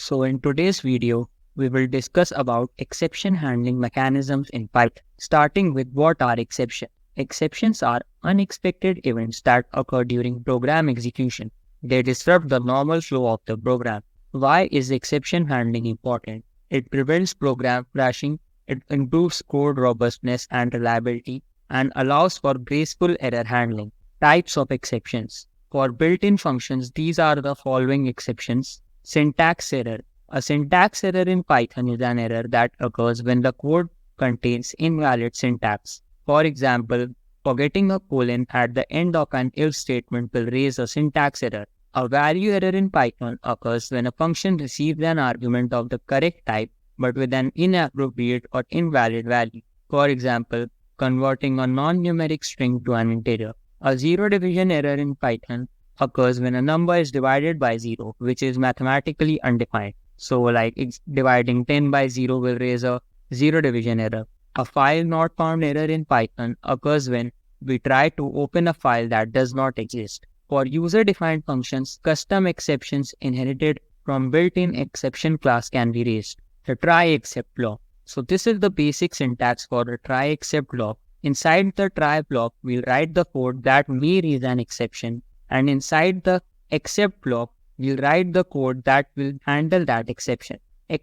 So in today's video, we will discuss about exception handling mechanisms in Python, starting with what are exceptions. Exceptions are unexpected events that occur during program execution. They disrupt the normal flow of the program. Why is exception handling important? It prevents program crashing, it improves code robustness and reliability, and allows for graceful error handling. Types of exceptions. For built-in functions, these are the following exceptions. Syntax error. A syntax error in Python is an error that occurs when the code contains invalid syntax. For example, forgetting a colon at the end of an if statement will raise a syntax error. A value error in Python occurs when a function receives an argument of the correct type but with an inappropriate or invalid value. For example, converting a non-numeric string to an integer. A zero division error in Python occurs when a number is divided by 0, which is mathematically undefined. So like dividing 10 by 0 will raise a zero division error. A file not found error in Python occurs when we try to open a file that does not exist. For user-defined functions, custom exceptions inherited from built-in exception class can be raised. The try except block. So this is the basic syntax for the try except block. Inside the try block, we'll write the code that may raise an exception. And inside the except block, we'll write the code that will handle that exception.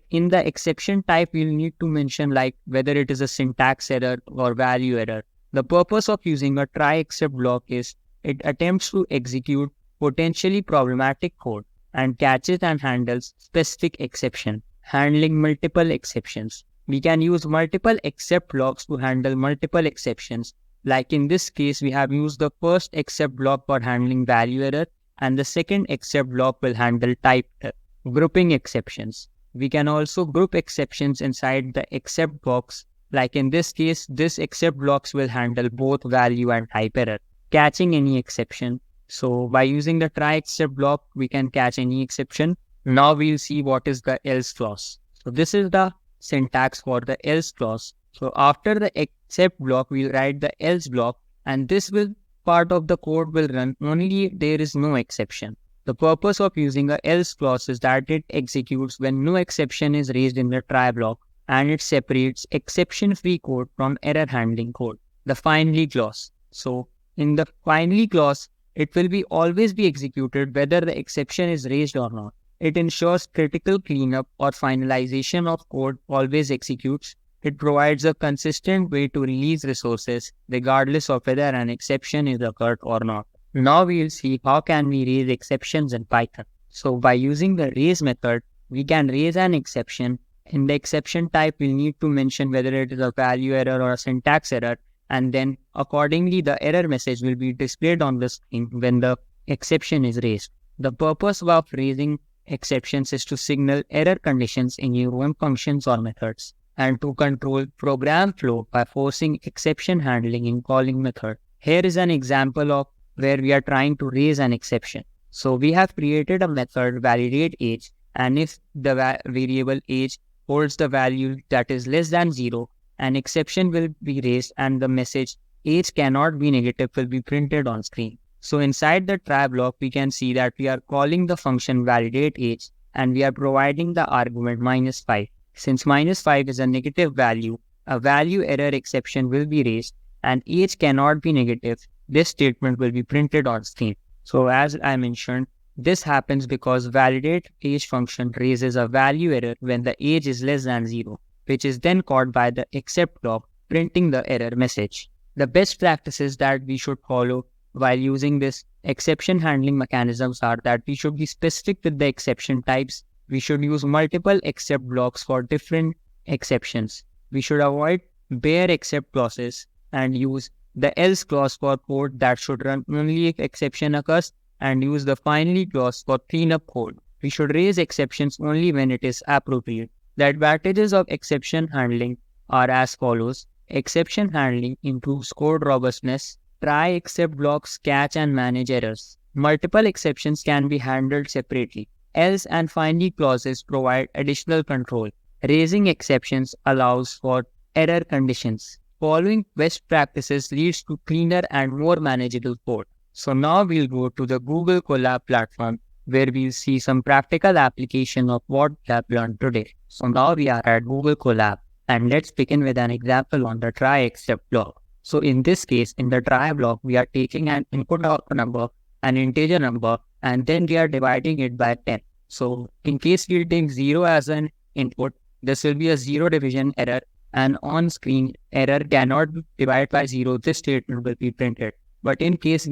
In the exception type, we'll need to mention like whether it is a syntax error or value error. The purpose of using a try except block is it attempts to execute potentially problematic code and catches and handles specific exception, handling multiple exceptions. We can use multiple except blocks to handle multiple exceptions. Like in this case, we have used the first except block for handling value error and the second except block will handle type error. Grouping exceptions. We can also group exceptions inside the except box. Like in this case, this except blocks will handle both value and type error. Catching any exception. So by using the try except block, we can catch any exception. Now we'll see what is the else clause. So this is the syntax for the else clause. So after the except block, we'll write the else block and this will part of the code will run only if there is no exception. The purpose of using a else clause is that it executes when no exception is raised in the try block and it separates exception-free code from error handling code. The finally clause. So in the finally clause, it will always be executed whether the exception is raised or not. It ensures critical cleanup or finalization of code always executes. It provides a consistent way to release resources regardless of whether an exception is occurred or not. Now we will see how can we raise exceptions in Python. So by using the raise method, we can raise an exception. In the exception type, we'll need to mention whether it is a value error or a syntax error. And then accordingly, the error message will be displayed on the screen when the exception is raised. The purpose of raising exceptions is to signal error conditions in your own functions or methods and to control program flow by forcing exception handling in calling method. Here is an example of where we are trying to raise an exception. So we have created a method validate age, and if the variable age holds the value that is less than 0, an exception will be raised and the message age cannot be negative will be printed on screen. So inside the try block, we can see that we are calling the function validate age and we are providing the argument -5. Since -5 is a negative value, a value error exception will be raised and age cannot be negative. This statement will be printed on screen. So as I mentioned, this happens because validate age function raises a value error when the age is less than 0, which is then called by the except block, printing the error message. The best practices that we should follow while using this exception handling mechanisms are that we should be specific with the exception types. We should use multiple except blocks for different exceptions. We should avoid bare except clauses and use the else clause for code that should run only if exception occurs and use the finally clause for cleanup code. We should raise exceptions only when it is appropriate. The advantages of exception handling are as follows. Exception handling improves code robustness. Try except blocks catch and manage errors. Multiple exceptions can be handled separately. Else and finally clauses provide additional control. Raising exceptions allows for error conditions. Following best practices leads to cleaner and more manageable code. So now we'll go to the Google Colab platform where we'll see some practical application of what we have learned today. So now we are at Google Colab, and let's begin with an example on the try except block. So in this case, in the try block, we are taking an input number, an integer number, and then we are dividing it by 10. So in case we take 0 as an input, this will be a 0 division error, and on screen error cannot divide by 0, this statement will be printed. But in case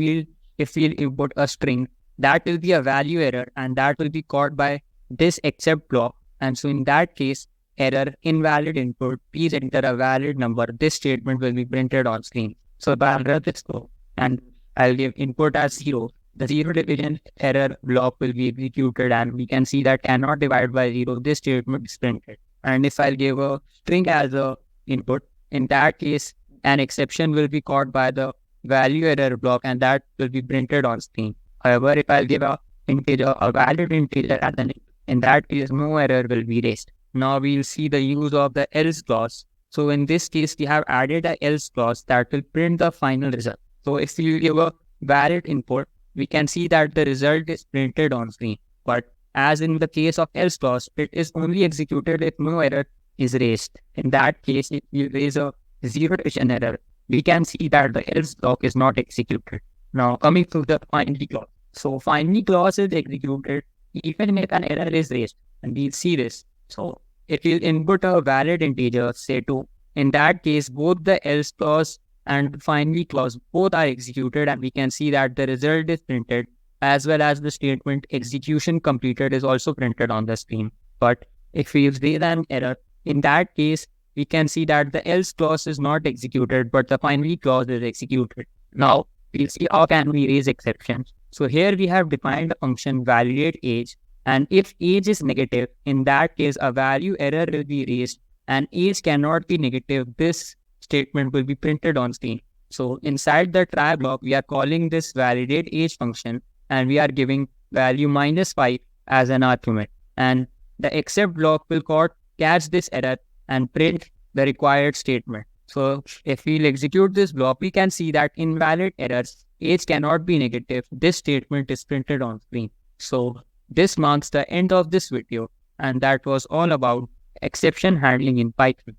if we'll input a string, that will be a value error, and that will be caught by this except block. And so in that case, error invalid input, please enter a valid number, this statement will be printed on screen. So if I'll run this code and I'll give input as 0, the 0 division error block will be executed, and we can see that cannot divide by 0, this statement is printed. And if I'll give a string as a input, in that case, an exception will be caught by the value error block, and that will be printed on screen. However, if I'll give a valid integer as an input, in that case, no error will be raised. Now we'll see the use of the else clause. So in this case, we have added a else clause that will print the final result. So if you give a valid input, we can see that the result is printed on screen. But as in the case of else clause, it is only executed if no error is raised. In that case, if you raise a 0 division error, we can see that the else block is not executed. Now coming to the finally clause. So finally clause is executed even if an error is raised, and we'll see this. So if you input a valid integer, say 2, in that case, both the else clause and finally clause both are executed, and we can see that the result is printed, as well as the statement execution completed is also printed on the screen. But if we raise an error, in that case, we can see that the else clause is not executed, but the finally clause is executed. Now we'll see how can we raise exceptions. So here we have defined a function validate age, and if age is negative, in that case, a value error will be raised, and age cannot be negative, this statement will be printed on screen. So inside the try block, we are calling this validate age function, and we are giving value -5 as an argument. And the except block will catch this error and print the required statement. So if we'll execute this block, we can see that invalid errors, age cannot be negative, this statement is printed on screen. So this marks the end of this video, and that was all about exception handling in Python.